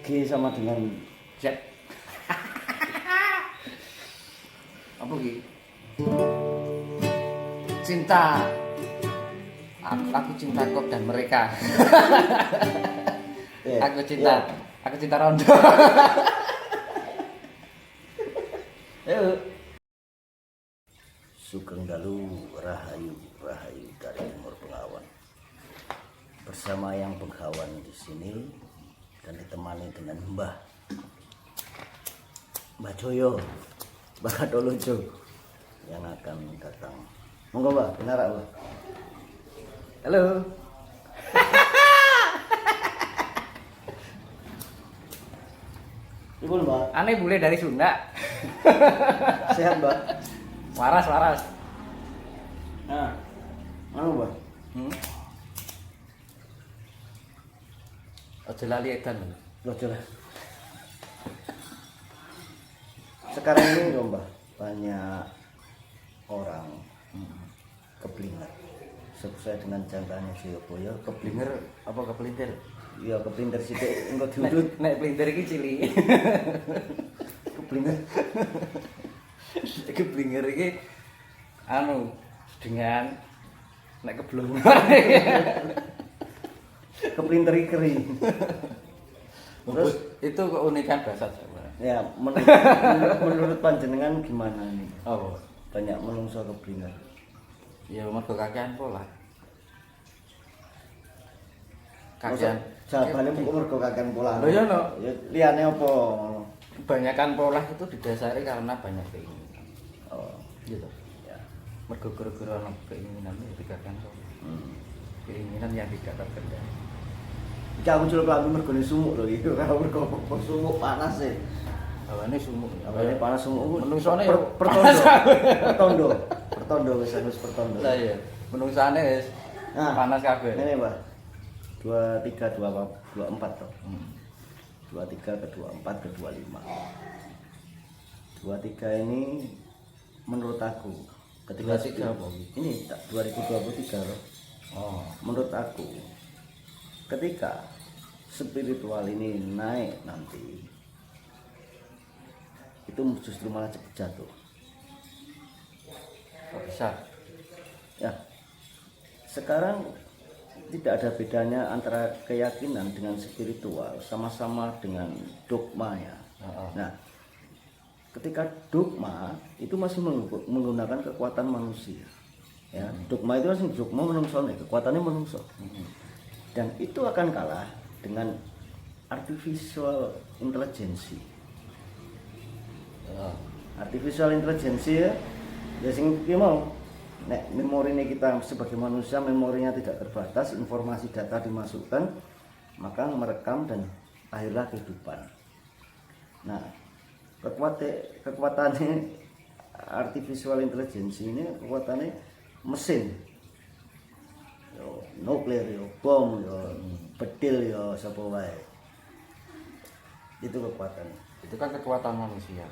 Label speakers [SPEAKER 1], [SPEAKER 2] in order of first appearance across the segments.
[SPEAKER 1] G sama dengan
[SPEAKER 2] Z. Apa ki? Cinta. Aku cinta kok dan mereka.
[SPEAKER 1] Ya,
[SPEAKER 2] Aku cinta Rondo. Ayo.
[SPEAKER 1] Sugeng Dalu Rahayu Rahayu dari Timur Bengawan. Bersama yang Bengawan di sini dan ditemani dengan Mbah Joyo, Mbah Kadolojo yang akan datang. Monggo Mbah, benar Mbah. Halo. Ibu Mbak,
[SPEAKER 2] Aneh bule dari Sunda.
[SPEAKER 1] sehat Mbak?
[SPEAKER 2] Waras.
[SPEAKER 1] Nah, anu Mbak.
[SPEAKER 2] Ojo lali edan.
[SPEAKER 1] Loh jelas. Sekarang ini loh Mbak, banyak orang keblinger. Sesuai dengan jangkanya Joyoboyo,
[SPEAKER 2] Keblinger apa kepelintir?
[SPEAKER 1] iya keblinger sithik engko diudut.
[SPEAKER 2] Nek pelintir iki cilik.
[SPEAKER 1] Keblinger.
[SPEAKER 2] Keblinger iki anu dengan nek keblongan.
[SPEAKER 1] Keplinter iki kering. Terus
[SPEAKER 2] itu keunikan bahasa Jawa.
[SPEAKER 1] ya menurut panjenengan gimana nih?
[SPEAKER 2] Oh,
[SPEAKER 1] Banyak menungso keblinger.
[SPEAKER 2] ya mergo kakean pola.
[SPEAKER 1] Kakean
[SPEAKER 2] Kakean
[SPEAKER 1] jawabane kok mergo kakean pola.
[SPEAKER 2] Lho ya no.
[SPEAKER 1] Ya liyane apa?
[SPEAKER 2] Kebanyakan pola itu didasari karena banyak keinginan.
[SPEAKER 1] Oh,
[SPEAKER 2] Gitu.
[SPEAKER 1] ya.
[SPEAKER 2] Mergo gara-gara ana keinginan itu dikakean pola. Keinginan yang tidak terkendali.
[SPEAKER 1] Iki aku culuk lambe mergone sumuk lho iki. Ora mergo sumuk panas e.
[SPEAKER 2] Hawane sumuk.
[SPEAKER 1] Awalnya panas sumuk
[SPEAKER 2] Menungsone ya
[SPEAKER 1] pertondo wis pertondo.
[SPEAKER 2] Lah iya, menungsane wis
[SPEAKER 1] Nah,
[SPEAKER 2] panas kabeh.
[SPEAKER 1] Ini Mbak. 23 24 toh. 23 ke 24 ke 25. 23 ini menurut aku ketika
[SPEAKER 2] 23 apa?
[SPEAKER 1] Ini 2023 loh.
[SPEAKER 2] Oh,
[SPEAKER 1] Menurut aku ketika spiritual ini naik nanti itu justru malah cepat jatuh.
[SPEAKER 2] kok bisa?
[SPEAKER 1] Ya, sekarang tidak ada bedanya antara keyakinan dengan spiritual, sama-sama dengan dogma ya.
[SPEAKER 2] Heeh.
[SPEAKER 1] Nah, ketika dogma itu masih menggunakan kekuatan manusia. Ya, dogma itu masih dogma menungsone, kekuatannya menungso. Dan itu akan kalah dengan artificial intelligence.
[SPEAKER 2] Ya.
[SPEAKER 1] Artificial intelligence ya sing ki mau nek memorinya kita sebagai manusia memorinya tidak terbatas, informasi data dimasukkan maka merekam dan lahirlah kehidupan. Nah, kekuatannya artificial intelligence ini kekuatannya mesin. Yo nuklir, yo bom, yo bedil, yo sapa wae. Itu kekuatannya.
[SPEAKER 2] Itu kan kekuatan manusia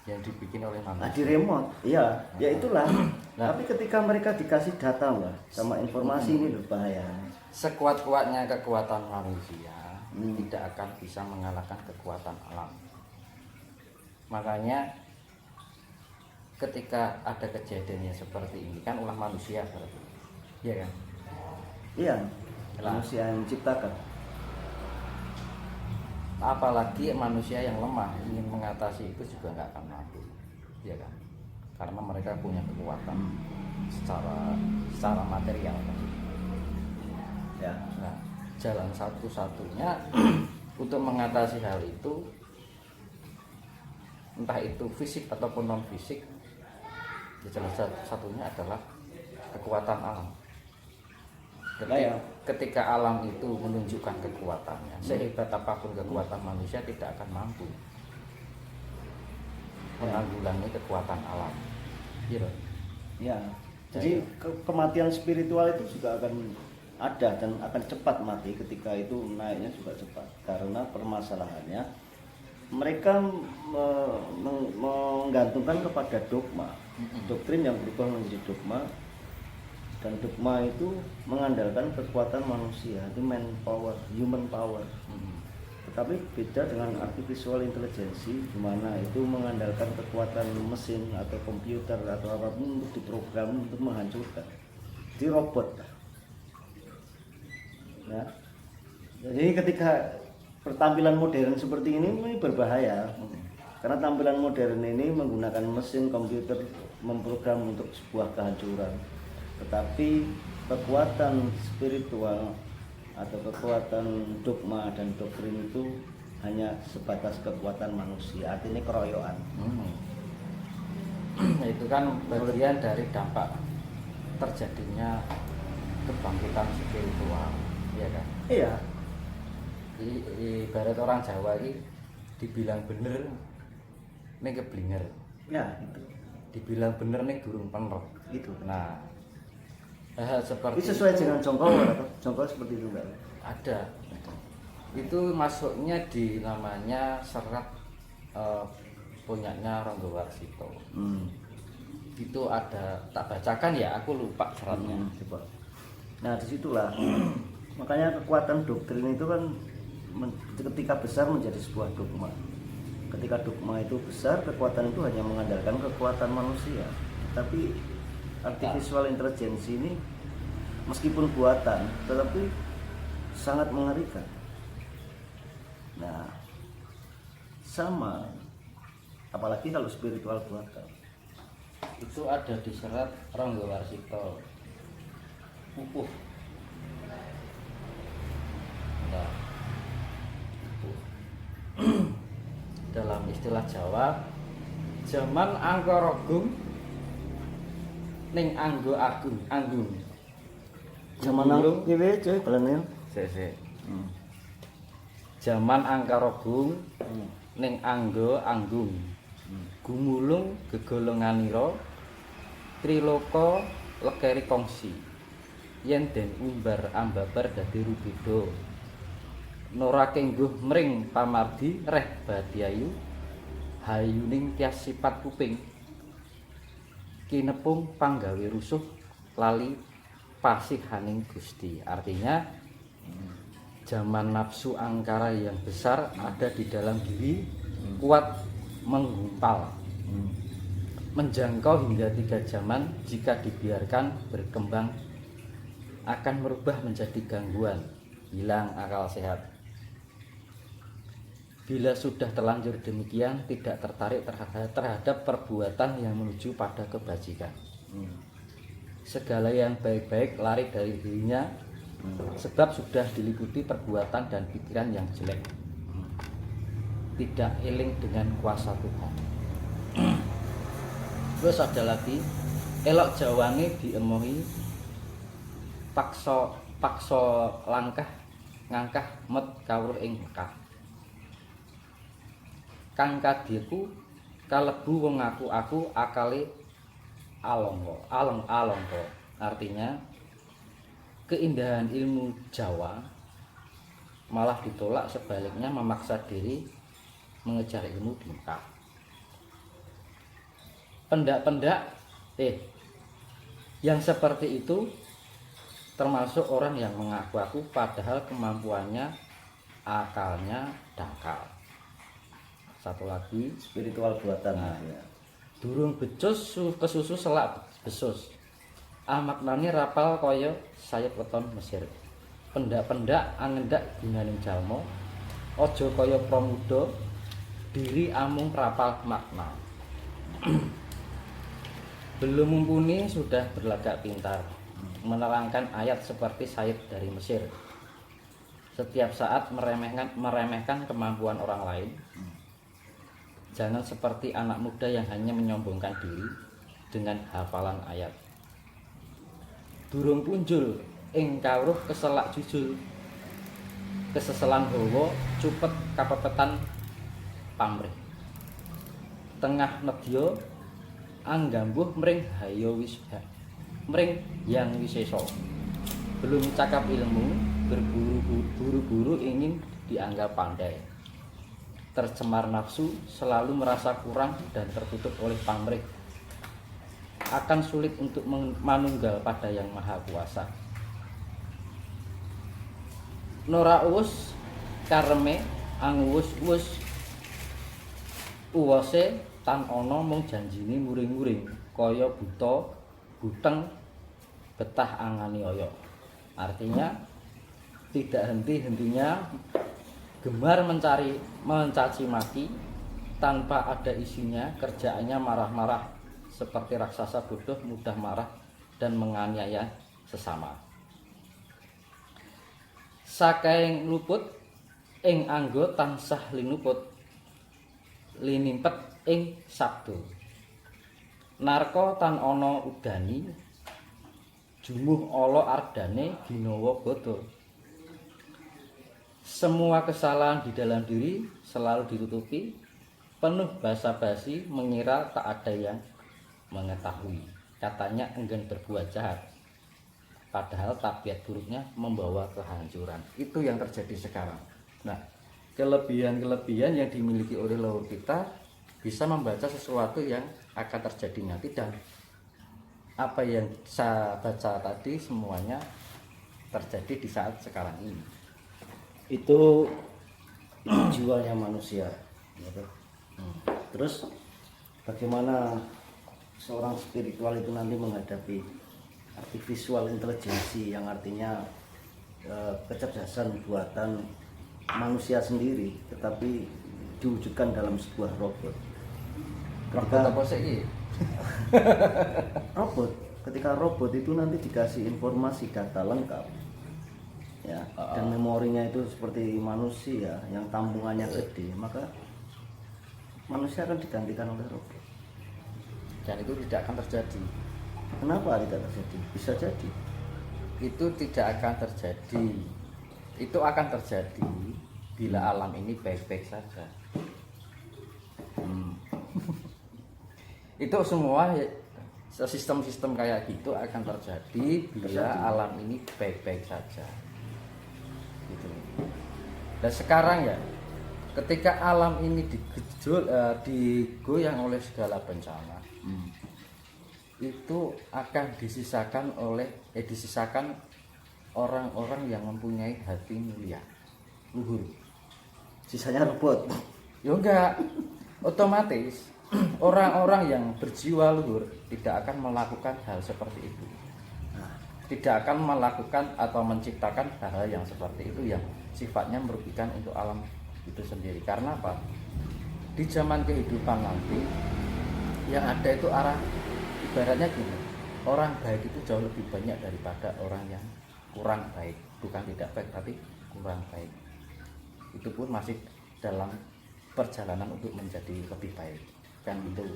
[SPEAKER 2] yang dibikin oleh
[SPEAKER 1] Nah,
[SPEAKER 2] manusia.
[SPEAKER 1] di remote, iya, ya itulah.
[SPEAKER 2] Nah.
[SPEAKER 1] Tapi ketika mereka dikasih data, Mbak, sama informasi ini loh bahaya.
[SPEAKER 2] Sekuat-kuatnya kekuatan manusia tidak akan bisa mengalahkan kekuatan alam. Makanya ketika ada kejadian yang seperti ini kan ulah manusia berarti. Iya kan?
[SPEAKER 1] Iya,
[SPEAKER 2] Lah.
[SPEAKER 1] manusia yang menciptakan.
[SPEAKER 2] Apalagi manusia yang lemah ingin mengatasi itu juga nggak akan mampu, ya kan? Karena mereka punya kekuatan secara material.
[SPEAKER 1] Ya,
[SPEAKER 2] Nah, jalan satu-satunya untuk mengatasi hal itu, entah itu fisik ataupun non fisik, ya jalan satunya adalah kekuatan alam. Ketika alam itu menunjukkan kekuatannya, sehebat apapun kekuatan manusia tidak akan mampu menanggulangi kekuatan alam. Gitu.
[SPEAKER 1] ya. Jadi kematian spiritual itu juga akan ada dan akan cepat mati ketika itu naiknya juga cepat. Karena permasalahannya mereka menggantungkan kepada dogma, doktrin yang berubah menjadi dogma. Dan dogma itu mengandalkan kekuatan manusia, itu human power. Tapi beda dengan artificial intelligence di mana itu mengandalkan kekuatan mesin atau komputer atau apapun untuk diprogram untuk menghancurkan. Jadi robot. Ya. Jadi ketika pertampilan modern seperti ini berbahaya. Karena tampilan modern ini menggunakan mesin komputer memprogram untuk sebuah kehancuran. Tetapi kekuatan spiritual atau kekuatan dogma dan doktrin itu hanya sebatas kekuatan manusia, artinya keroyokan.
[SPEAKER 2] Itu kan bagian dari dampak terjadinya kebangkitan spiritual, ya kan?
[SPEAKER 1] Iya.
[SPEAKER 2] Ibarat orang Jawa ini dibilang bener nih keblinger,
[SPEAKER 1] Ya, itu.
[SPEAKER 2] dibilang bener nih durung pener.
[SPEAKER 1] Itu.
[SPEAKER 2] Nah, hal seperti
[SPEAKER 1] Itu sesuai
[SPEAKER 2] itu
[SPEAKER 1] dengan jongkol atau jongkol seperti itu enggak?
[SPEAKER 2] ada. Itu masuknya di namanya serat punyanya Ronggo Warsito. Itu ada, tak bacakan ya, aku lupa seratnya.
[SPEAKER 1] Coba. Nah, disitulah makanya kekuatan doktrin itu kan ketika besar menjadi sebuah dogma. Ketika dogma itu besar, kekuatan itu hanya mengandalkan kekuatan manusia. Tapi artificial intelligence ini meskipun buatan, tetapi sangat mengerikan. Nah, sama, apalagi kalau spiritual buatan.
[SPEAKER 2] Itu ada di serat Ronggo Warsito. Pupuh. Nah, pupuh. Dalam istilah Jawa, zaman Angkaragung ning anggo agung anggung.
[SPEAKER 1] Zaman nang piye cuy balane?
[SPEAKER 2] Sik. Zaman Angkaragung ning anggo anggung. Gumulung gegolonganira triloka lekeri kongsi. Yen den umbar ambabar dadi rubeda. Nora kengguh mring pamardi reh badyayu hayuning tias sifat kuping. Kinepung panggawe rusuh lali pasihaning Gusti. Artinya zaman nafsu angkara yang besar ada di dalam diri, kuat menggumpal, menjangkau hingga 3 zaman. Jika dibiarkan berkembang akan merubah menjadi gangguan, hilang akal sehat. Bila sudah terlanjur demikian, tidak tertarik terhadap perbuatan yang menuju pada kebajikan. Segala yang baik-baik lari dari dirinya, sebab sudah diliputi perbuatan dan pikiran yang jelek. Tidak eling dengan kuasa Tuhan. Terus ada lagi, elok jawange diemohi, paksa langkah ngangkah met kawruh ing Mekah. Kang kadheku kalebu wong aku akale along-alongko. Artinya keindahan ilmu Jawa malah ditolak, sebaliknya memaksa diri mengejar ilmu di Mekah. Pendak-pendak yang seperti itu termasuk orang yang mengaku-aku padahal kemampuannya, akalnya dangkal. Satu lagi,
[SPEAKER 1] Spiritual buatan.
[SPEAKER 2] Nah.
[SPEAKER 1] Ya.
[SPEAKER 2] durung becus kesusu selak besus. Maknane rapal kaya sayap weton Mesir. Pendak-pendak angendak gunaning jalma, aja kaya pramuda diri amung rapal makna. Belum mumpuni sudah berlagak pintar, menerangkan ayat seperti Said dari Mesir. Setiap saat meremehkan kemampuan orang lain. Jangan seperti anak muda yang hanya menyombongkan diri dengan hafalan ayat. Durung punjul ing kawruh keselak jujul, keseselan hawa cupet kapepetan pamrih. Tengah nedya anggambuh mring hayo wisha, mring yang wiseso. Belum cakap ilmu, berburu-buru ingin dianggap pandai. Tercemar nafsu, selalu merasa kurang dan tertutup oleh pamrih. Akan sulit untuk manunggal pada yang maha kuasa. Nora uwus kareme anguwus-uwus uwose tan ana mung janjine muring-muring kaya buta buteng betah angani oyo. Artinya tidak henti-hentinya gemar mencaci maki tanpa ada isinya, kerjaannya marah-marah seperti raksasa bodoh, mudah marah dan menganiaya sesama. Saking luput ing anggo tansah linuput linimpet ing sabdo. Narko tan ana udani jumuh ala ardane ginawa bodo. Semua kesalahan di dalam diri selalu ditutupi, penuh basa-basi, mengira tak ada yang mengetahui. Katanya enggan berbuat jahat, padahal tabiat buruknya membawa kehancuran. Itu yang terjadi sekarang. Nah, kelebihan-kelebihan yang dimiliki oleh leluhur kita bisa membaca sesuatu yang akan terjadi nanti, dan apa yang saya baca tadi semuanya terjadi di saat sekarang ini.
[SPEAKER 1] Itu jiwanya manusia, gitu. Terus bagaimana seorang spiritual itu nanti menghadapi artificial intelligence yang artinya kecerdasan buatan manusia sendiri tetapi diwujudkan dalam sebuah robot. Ketika robot itu nanti dikasih informasi data lengkap ya, dan memorinya itu seperti manusia yang tambungannya gede, maka manusia akan digantikan oleh robot.
[SPEAKER 2] Dan itu tidak akan terjadi.
[SPEAKER 1] Kenapa tidak terjadi? Bisa jadi
[SPEAKER 2] Itu tidak akan terjadi. Itu akan terjadi bila alam ini baik-baik saja. Itu semua sistem-sistem kayak gitu akan terjadi bila alam ini baik-baik saja. Gitu. Dan sekarang ya, ketika alam ini digoyang oleh segala bencana, itu akan disisakan orang-orang yang mempunyai hati mulia, luhur.
[SPEAKER 1] sisanya robot.
[SPEAKER 2] Ya enggak, otomatis orang-orang yang berjiwa luhur tidak akan melakukan hal seperti itu. Tidak akan melakukan atau menciptakan hal-hal yang seperti itu yang sifatnya merugikan untuk alam itu sendiri. Karena apa? Di zaman kehidupan nanti yang ada itu arah ibaratnya gini, orang baik itu jauh lebih banyak daripada orang yang kurang baik. Bukan tidak baik, tapi kurang baik. Itu pun masih dalam perjalanan untuk menjadi lebih baik, kan gitu.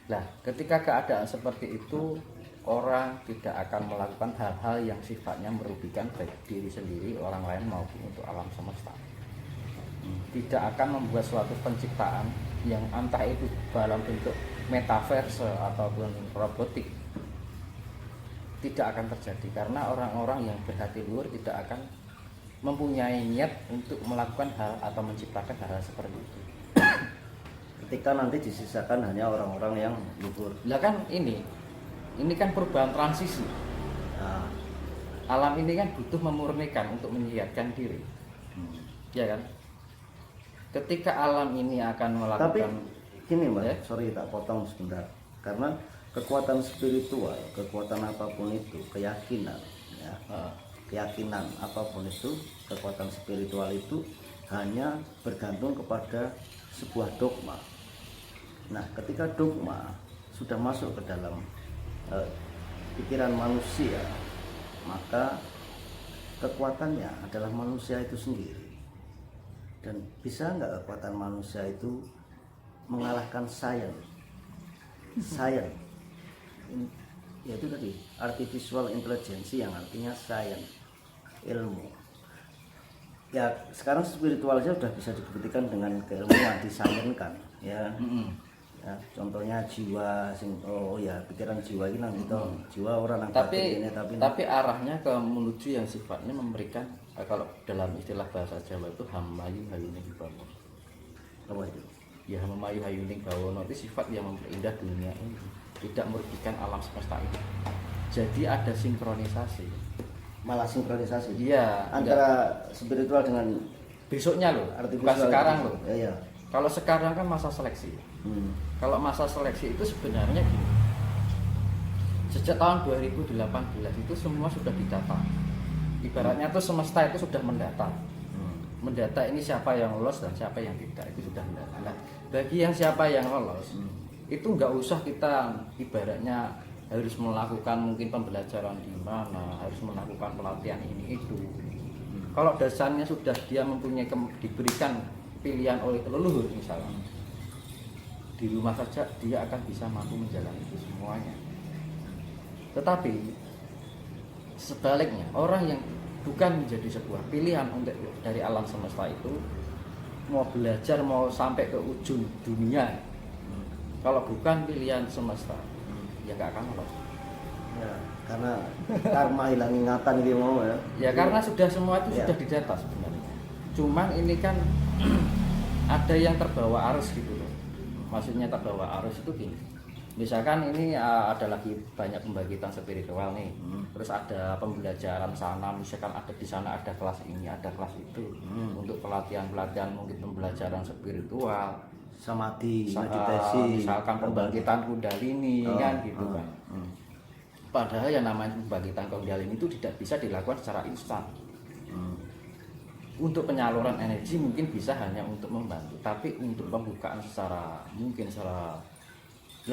[SPEAKER 2] Nah, ketika keadaan seperti itu, orang tidak akan melakukan hal-hal yang sifatnya merugikan baik diri sendiri, orang lain maupun untuk alam semesta. Tidak akan membuat suatu penciptaan yang entah itu dalam bentuk metaverse ataupun robotik. Tidak akan terjadi karena orang-orang yang berhati luhur tidak akan mempunyai niat untuk melakukan hal atau menciptakan hal seperti itu.
[SPEAKER 1] Ketika nanti disisakan hanya orang-orang yang luhur.
[SPEAKER 2] Lah kan ini kan perubahan transisi.
[SPEAKER 1] Nah,
[SPEAKER 2] Alam ini kan butuh memurnikan untuk menyehatkan diri. Ya kan? Ketika alam ini akan melakukan,
[SPEAKER 1] tapi gini Mbak,
[SPEAKER 2] ya?
[SPEAKER 1] sorry tak potong sebentar. Karena kekuatan spiritual, kekuatan apapun itu, keyakinan ya. Keyakinan apapun itu, kekuatan spiritual itu hanya bergantung kepada sebuah dogma. Nah, ketika dogma sudah masuk ke dalam pikiran manusia, maka kekuatannya adalah manusia itu sendiri. Dan bisa nggak kekuatan manusia itu mengalahkan sains? Yaitu tadi artificial intelligence yang artinya sains, ilmu. Ya sekarang spiritualnya sudah bisa dibuktikan dengan keilmuan, disainkan ya. Ya, contohnya jiwa pikiran jiwa ini nang itu jiwa orang nang
[SPEAKER 2] tapi
[SPEAKER 1] ini
[SPEAKER 2] tapi arahnya ke menuju yang sifatnya memberikan, kalau dalam istilah bahasa Jawa itu hamayu hayuning bawono.
[SPEAKER 1] apa itu?
[SPEAKER 2] Ya hamayu hayuning bawono itu sifat yang memperindah dunia ini, tidak merugikan alam semesta ini. Jadi ada sinkronisasi.
[SPEAKER 1] Malah sinkronisasi
[SPEAKER 2] Iya,
[SPEAKER 1] antara spiritual dengan
[SPEAKER 2] besoknya loh, bukan
[SPEAKER 1] Artificial
[SPEAKER 2] sekarang loh.
[SPEAKER 1] ya, ya.
[SPEAKER 2] Kalau sekarang kan masa seleksi. Kalau masa seleksi itu sebenarnya gini. Sejak tahun 2018 itu semua sudah didata. Ibaratnya tuh semesta itu sudah mendata. Mendata ini siapa yang lolos dan siapa yang tidak, itu sudah mendata. Nah, bagi yang siapa yang lolos, itu nggak usah kita ibaratnya harus melakukan mungkin pembelajaran di mana, harus melakukan pelatihan ini itu. Kalau dasarnya sudah dia mempunyai diberikan pilihan oleh leluhur misalnya, di rumah saja dia akan bisa mampu menjalani itu semuanya. Tetapi sebaliknya, orang yang bukan menjadi sebuah pilihan untuk dari alam semesta itu mau belajar mau sampai ke ujung dunia, kalau bukan pilihan semesta ya nggak akan lolos.
[SPEAKER 1] Ya, karena karma hilang ingatan gitu mau ya.
[SPEAKER 2] Ya karena sudah semua itu
[SPEAKER 1] Ya.
[SPEAKER 2] sudah didata sebenarnya. Cuman ini kan ada yang terbawa arus gitu loh. Maksudnya terbawa arus itu gini. Misalkan ini ada lagi banyak pembangkitan spiritual nih. Terus ada pembelajaran sana, misalkan ada di sana ada kelas ini, ada kelas itu. Untuk pelatihan-pelatihan mungkin pembelajaran spiritual,
[SPEAKER 1] Samadhi, meditasi,
[SPEAKER 2] misalkan pembangkitan kundalini kan gitu kan.
[SPEAKER 1] Hmm.
[SPEAKER 2] Padahal yang namanya pembangkitan kundalini itu tidak bisa dilakukan secara instan. Untuk penyaluran energi mungkin bisa hanya untuk membantu, tapi untuk pembukaan secara 80%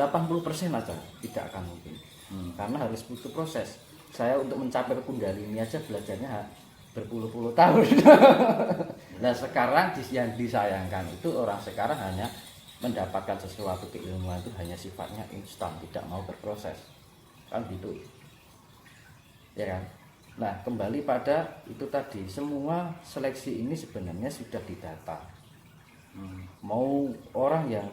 [SPEAKER 2] aja tidak akan mungkin. Karena harus butuh proses. Saya untuk mencapai ke kundalini aja belajarnya berpuluh-puluh tahun. Nah sekarang yang disayangkan itu orang sekarang hanya mendapatkan sesuatu keilmuan itu hanya sifatnya instan, tidak mau berproses, kan gitu, ya kan? Nah kembali pada itu tadi, semua seleksi ini sebenarnya sudah didata. Mau orang yang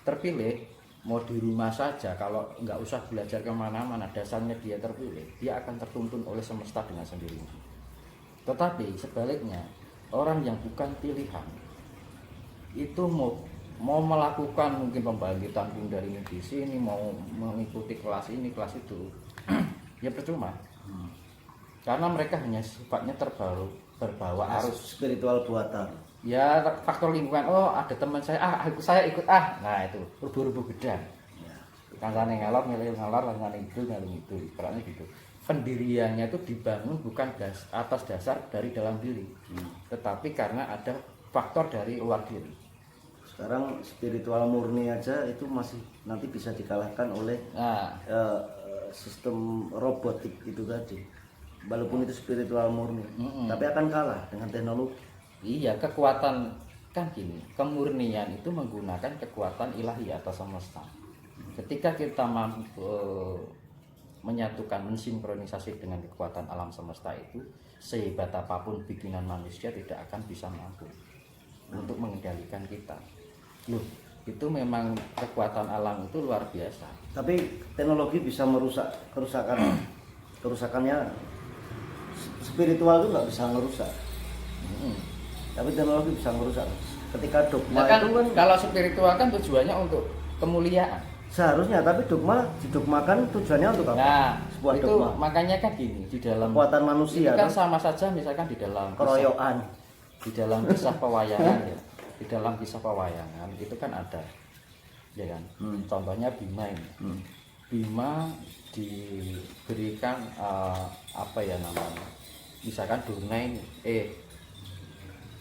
[SPEAKER 2] terpilih mau di rumah saja, kalau nggak usah belajar kemana-mana, dasarnya dia terpilih, dia akan tertuntun oleh semesta dengan sendirinya. Tetapi sebaliknya, orang yang bukan pilihan itu mau melakukan mungkin pembangkitan kundalini di sini, mau mengikuti kelas ini kelas itu, ya percuma. Karena mereka hanya sifatnya berbawa arus
[SPEAKER 1] spiritual buatan.
[SPEAKER 2] ya, faktor lingkungan. Oh ada teman saya, saya ikut nah itu rubuh-rubuh gedang. Kancane ngalor langane itu ibaratnya gitu. Pendiriannya itu dibangun bukan atas dasar dari dalam diri, tetapi karena ada faktor dari luar diri.
[SPEAKER 1] Sekarang spiritual murni aja itu masih nanti bisa dikalahkan oleh sistem robotik itu tadi. Walaupun itu spiritual murni, tapi akan kalah dengan teknologi.
[SPEAKER 2] Iya, kekuatan kan gini, kemurnian itu menggunakan kekuatan ilahi atas semesta. Ketika kita mampu menyatukan, mensinkronisasi dengan kekuatan alam semesta itu, sehebat apapun bikinan manusia tidak akan bisa mampu untuk mengendalikan kita. Loh, itu memang kekuatan alam itu luar biasa.
[SPEAKER 1] Tapi teknologi bisa merusak kerusakannya. Spiritual itu nggak bisa merusak. Tapi teknologi bisa merusak. Ketika dogma
[SPEAKER 2] Nah, kan,
[SPEAKER 1] itu kan
[SPEAKER 2] kalau spiritual kan tujuannya untuk kemuliaan.
[SPEAKER 1] seharusnya, tapi didogmakan tujuannya untuk apa?
[SPEAKER 2] Nah,
[SPEAKER 1] Sebuah
[SPEAKER 2] itu
[SPEAKER 1] dogma.
[SPEAKER 2] makanya kan gini, di dalam
[SPEAKER 1] Kekuatan manusia
[SPEAKER 2] itu kan
[SPEAKER 1] kan?
[SPEAKER 2] sama saja misalkan di dalam
[SPEAKER 1] Keroyokan.
[SPEAKER 2] di dalam kisah pewayangan ya. Di dalam kisah pewayangan itu kan ada, ya kan? Contohnya Bima ini. Bima diberikan apa ya namanya? Misalkan Durna ini,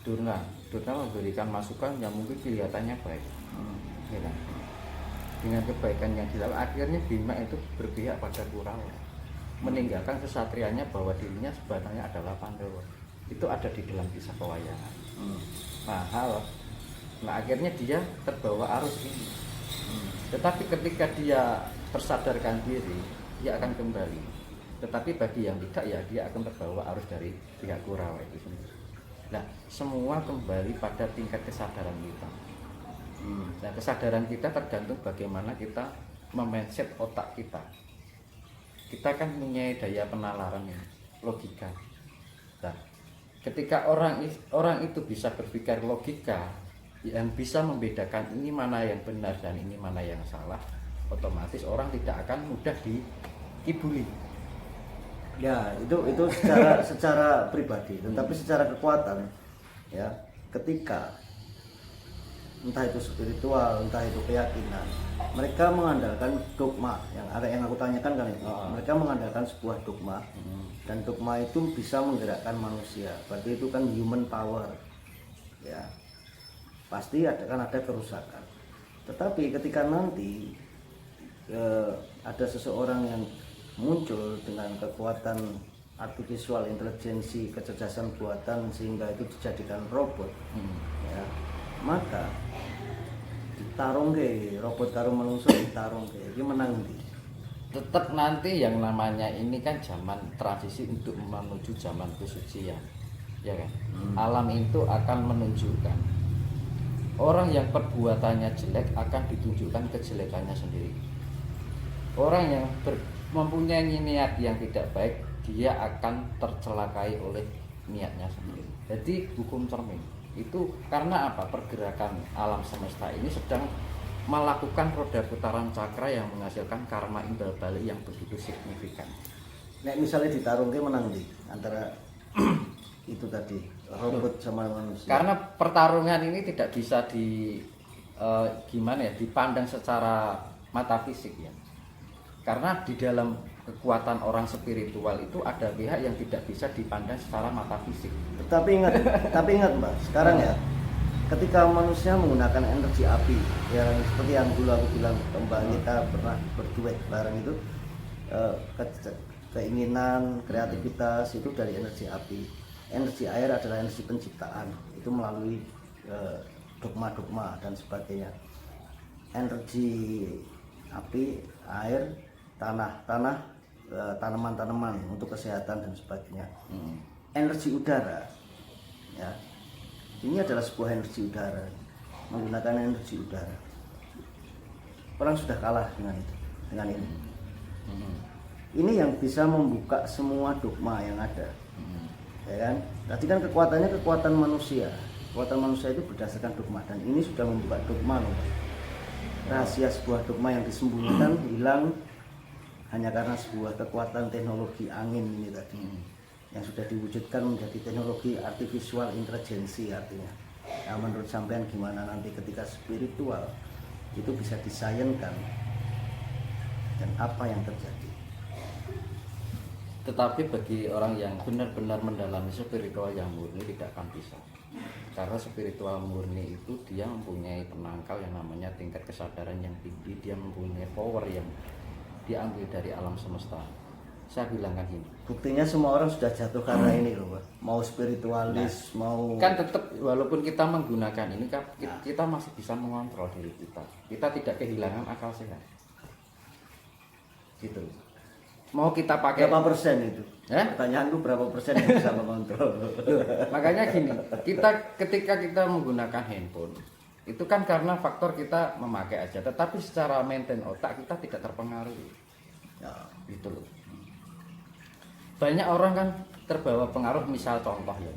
[SPEAKER 2] Durna memberikan masukan yang mungkin kelihatannya baik, ya kan? Dengan kebaikan yang dilakukan, akhirnya Bima itu berpihak pada Kurawa, meninggalkan kesatrianya bahwa dirinya sebenarnya adalah Pandawa. Itu ada di dalam kisah pewayangan. Nah akhirnya dia terbawa arus ini. Tetapi ketika dia tersadarkan diri, dia akan kembali. Tetapi bagi yang tidak, ya dia akan terbawa arus dari pihak Kurawa itu sendiri. Nah, semua kembali pada tingkat kesadaran kita. Nah, kesadaran kita tergantung bagaimana kita memindset otak kita. Kita kan punya daya penalaran ini, logika. Nah, ketika orang itu bisa berpikir logika yang bisa membedakan ini mana yang benar dan ini mana yang salah, otomatis orang tidak akan mudah dikibuli.
[SPEAKER 1] Ya, itu secara pribadi, tetapi secara kekuatan ya. ketika entah itu spiritual, entah itu keyakinan, mereka mengandalkan dogma yang aku tanyakan kan itu. Mereka mengandalkan sebuah dogma, dan dogma itu bisa menggerakkan manusia. Berarti itu kan human power, ya. Pasti ada kerusakan. Tetapi ketika nanti ada seseorang yang muncul dengan kekuatan artificial intelijensi, kecerdasan buatan, sehingga itu dijadikan robot, ya, maka ditarung ke robot karo manusia, ditarung ke ini menang di.
[SPEAKER 2] Tetap nanti yang namanya ini kan zaman transisi untuk menuju zaman kesucian, ya kan. Alam itu akan menunjukkan orang yang perbuatannya jelek akan ditunjukkan kejelekannya sendiri. Orang yang mempunyai niat yang tidak baik, dia akan tercelakai oleh niatnya sendiri. Jadi hukum cermin itu karena apa? Pergerakan alam semesta ini sedang melakukan roda putaran cakra yang menghasilkan karma imbal balik yang begitu signifikan.
[SPEAKER 1] Nek misalnya ditarung ke menang di antara itu tadi robot sama manusia.
[SPEAKER 2] Karena pertarungan ini tidak bisa dipandang secara mata fisik ya. Karena di dalam kekuatan orang spiritual itu ada pihak yang tidak bisa dipandang secara mata fisik.
[SPEAKER 1] Tapi ingat Mbak, sekarang ya, ketika manusia menggunakan energi api, ya seperti yang dulu aku bilang Mbak, kita pernah berduet bareng itu, keinginan, kreativitas itu dari energi api. Energi air adalah energi penciptaan, itu melalui dogma-dogma dan sebagainya. Energi api, air, tanah, tanaman-tanaman untuk kesehatan dan sebagainya. Energi udara, ya, ini adalah sebuah energi udara, menggunakan energi udara. Orang sudah kalah dengan ini. Ini yang bisa membuka semua dogma yang ada, ya kan? Tadi kan kekuatannya kekuatan manusia. Kekuatan manusia itu berdasarkan dogma, dan ini sudah membuka dogma loh. Rahasia sebuah dogma yang disembunyikan hilang hanya karena sebuah kekuatan teknologi angin ini tadi, yang sudah diwujudkan menjadi teknologi artificial intelligence artinya. Nah, menurut sampean gimana nanti ketika spiritual itu bisa disayangkan dan apa yang terjadi?
[SPEAKER 2] Tetapi bagi orang yang benar-benar mendalami spiritual yang murni tidak akan bisa. Karena spiritual murni itu dia mempunyai penangkal yang namanya tingkat kesadaran yang tinggi, dia mempunyai power yang diambil dari alam semesta. Saya bilang kan ini.
[SPEAKER 1] Buktinya semua orang sudah jatuh karena ini loh, Pak. Mau spiritualis, mau
[SPEAKER 2] Kan tetap walaupun kita menggunakan ini kan kita masih bisa mengontrol diri kita. Kita tidak kehilangan akal sehat. Gitu. Mau kita pakai
[SPEAKER 1] berapa persen itu? Pertanyaanku berapa persen yang bisa mengontrol?
[SPEAKER 2] Makanya gini, ketika kita menggunakan handphone itu kan karena faktor kita memakai aja, tetapi secara maintain otak kita tidak terpengaruh, ya, gitu loh. Banyak orang kan terbawa pengaruh, misal contoh ya,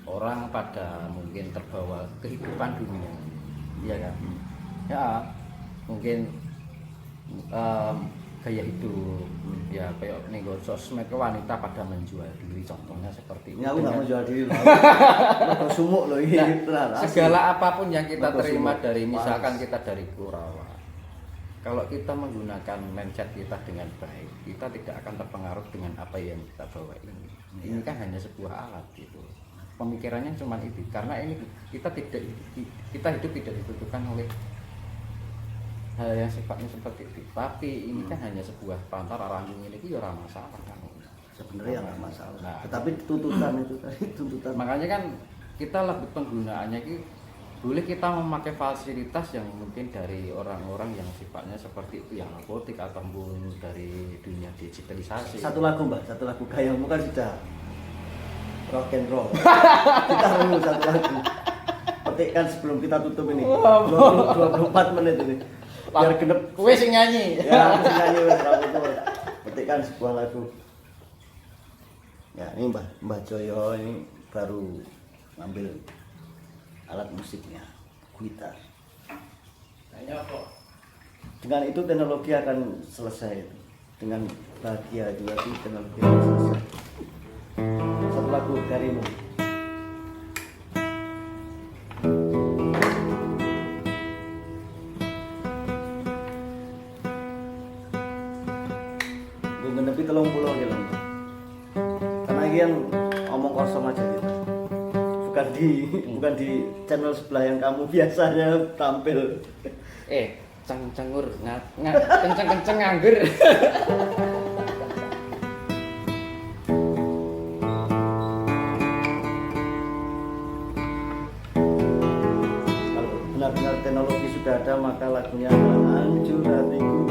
[SPEAKER 2] orang pada mungkin terbawa kehidupan dunia, ya kan, ya mungkin gaya hidup, ya kayak nego sosmed ke wanita pada menjual diri, contohnya seperti itu.
[SPEAKER 1] Ya, aku nggak menjual diri, aku sumuk loh ini.
[SPEAKER 2] Nah, segala apapun yang kita terima dari, misalkan kita dari Kurawa, kalau kita menggunakan mindset kita dengan baik, kita tidak akan terpengaruh dengan apa yang kita bawa ini. Ini kan hanya sebuah alat gitu. Pemikirannya cuma itu, karena ini kita hidup tidak ditentukan oleh hal yang sifatnya seperti itu. Tapi ini kan hanya sebuah perantara, ranjung ini ya ora masalah kan.
[SPEAKER 1] Sebenarnya nggak masalah.
[SPEAKER 2] Nah,
[SPEAKER 1] tetapi tuntutan itu tadi tuntutan.
[SPEAKER 2] Makanya kan kita lebih penggunaannya ini boleh kita memakai fasilitas yang mungkin dari orang-orang yang sifatnya seperti itu, yang apotik ataupun dari dunia digitalisasi.
[SPEAKER 1] Satu lagu Mbak, satu lagu gayamu kan sudah rock and roll. Kita harus satu lagu. Petikkan sebelum kita tutup ini. 24 menit ini. Biar genep
[SPEAKER 2] Kowe sing nyanyi.
[SPEAKER 1] ya, aku sing nyanyi wis itu. Petikkan sebuah lagu. Ya, ini Mbah Joyo ini baru ngambil alat musiknya, gitar. Dengan itu teknologi akan selesai. Dengan bahagia juga sih teknologi akan selesai. Satu lagu darimu. ngenepi 30 gitu. Karena ini kan omong kosong aja gitu. Bukan di channel sebelah yang kamu biasanya tampil.
[SPEAKER 2] Canggur kenceng nganggur.
[SPEAKER 1] Kalau benar-benar teknologi sudah ada, maka lagunya adalah Hancur Hatiku.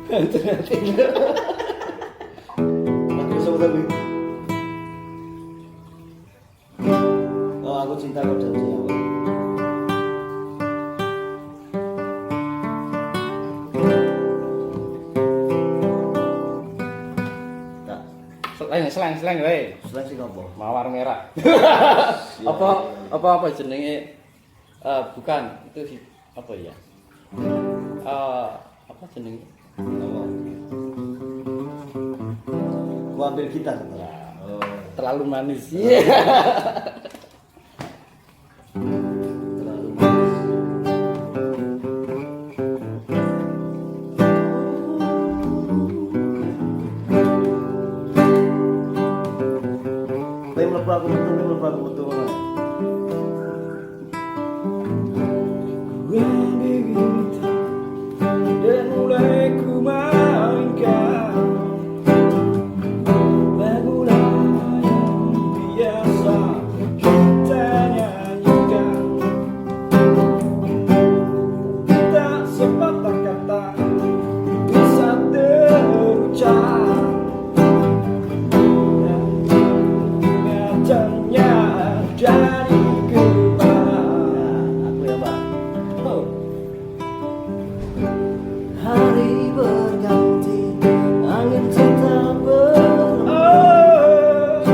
[SPEAKER 1] Hancur Hatiku. Lagu siapa tadi? Oh, Aku Cinta Kau Janji Aku.
[SPEAKER 2] Seleng wae.
[SPEAKER 1] Selain sing apa?
[SPEAKER 2] Mawar merah. Apa jenenge? Bukan, itu sih apa ya? Apa jenenge?
[SPEAKER 1] Apa? Gua ambil gitar. Oh.
[SPEAKER 2] Terlalu manis.
[SPEAKER 1] Terlalu manis. Aku metu. Dan mulai ku mainkan lagu-lagu yang biasa kita nyanyikan. Tak sepatah kata bisa terucap. Jadi aku ya Pak. Hari berganti, angin tetap berubah,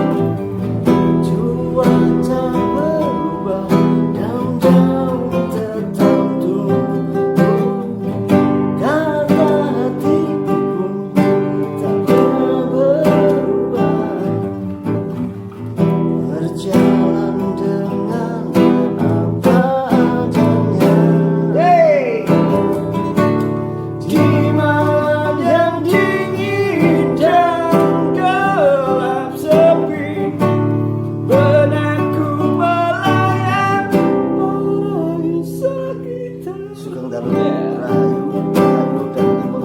[SPEAKER 1] cuaca berubah, dan jauh tetap tumbuh. Kata hatiku pun tak pernah berubah. Berjalan dengan apa adanya. Di malam yang dingin dan gelap sepi, benakku melayang meraih kita. Sugeng Dalu Rahayu dan Timur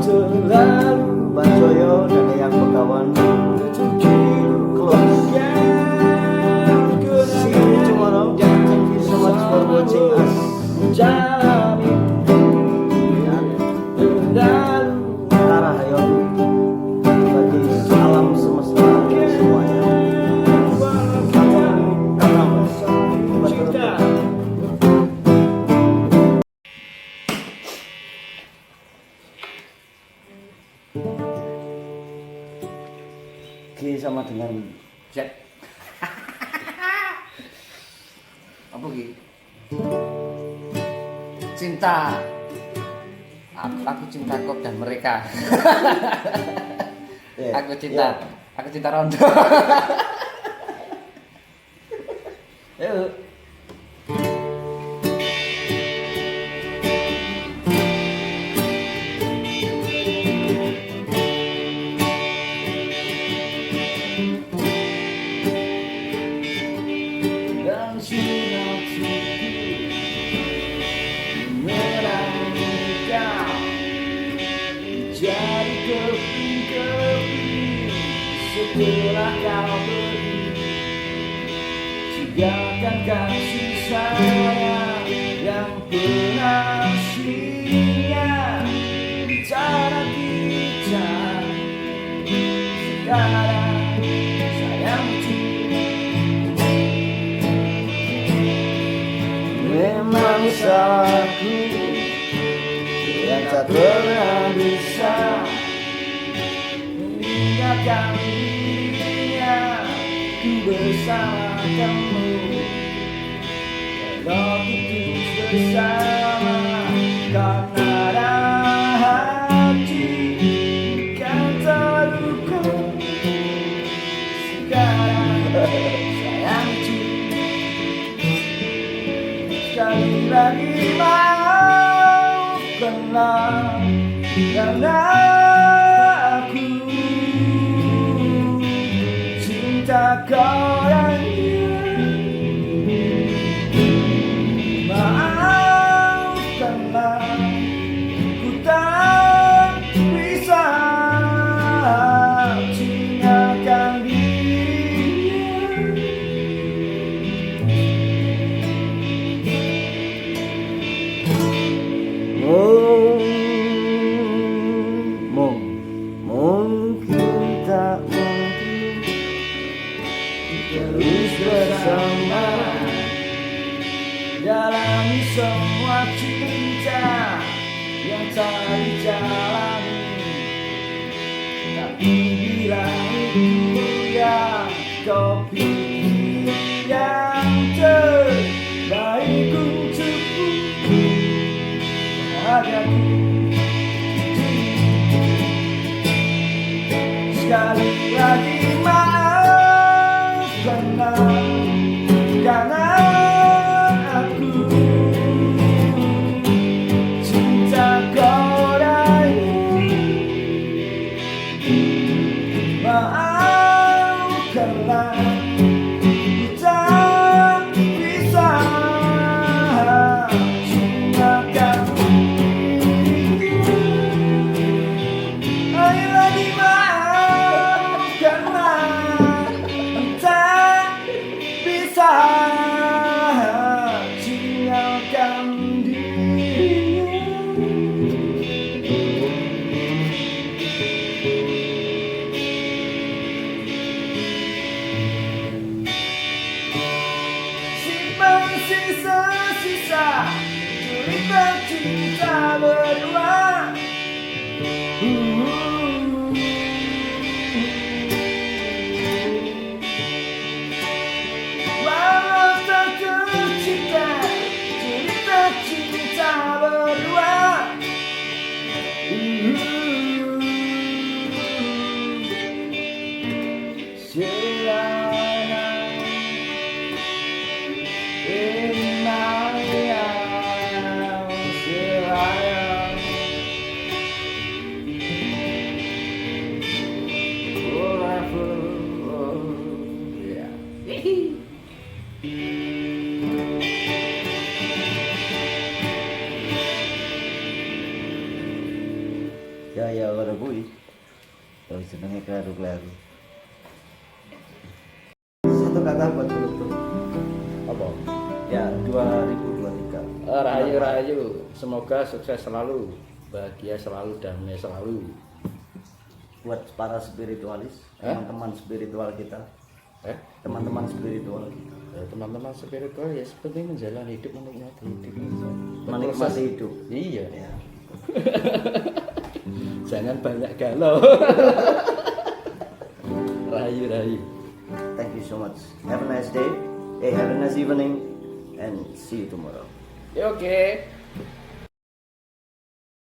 [SPEAKER 1] Terlalu Banjoyo dan Eyang Begawan. Watching us. Jalani dan arah ayo bagi alam semesta semuanya. G sama dengan Z. Apa G?
[SPEAKER 2] Cinta. Aku cinta kau dan mereka. Aku cinta Rondo. Yuk.
[SPEAKER 1] Dan sinar merangkau jadi keping-keping setelah kau pergi. Tinggalkan kasih sayang yang pernah singgah di cara kita. Sekarang sayangku memang salahku yang tak pernah bisa meninggalkan dirinya. Ku bersama kamu kalau putus bersama, karena ada hati kan terluka. Sekarang sayangku sekali lagi maafkanlah karena gorengnya. Maafkanlah, ku tak bisa tinggalkan dia. Mungkin tak mungkin terus bersama dalam semua cinta yang tak dijalani. Tapi bila itu yang kau pilih, yang terbaik untukku, bahagiaku. Sekali lagi maafkanlah, karena aku cinta kau raya. Maafkanlah, ku tak bisa tinggalkan dirimu. Sekali lagi maafkanlah, ku tak bisa tinggalkan dirimu. Simpan sisa-sisa cerita cinta berdua. Walau tak tercipta cerita cinta berdua. Ya ora kuwi. Oh jenenge kleru-kleru. Satu kata buat penutup.
[SPEAKER 2] Apa?
[SPEAKER 1] Ya 2023.
[SPEAKER 2] Rahayu, semoga sukses selalu, bahagia selalu, damai selalu.
[SPEAKER 1] Buat para spiritualis, teman-teman spiritual kita, teman-teman spiritual kita.
[SPEAKER 2] Teman-teman spiritual ya seperti menjalani hidup, menikmati hidup.
[SPEAKER 1] Menikmati hidup.
[SPEAKER 2] Iya.
[SPEAKER 1] Ya.
[SPEAKER 2] Jangan banyak galau. Rahayu.
[SPEAKER 1] Thank you so much. Have a nice day. Have a nice evening and see you tomorrow.
[SPEAKER 2] Ya, oke.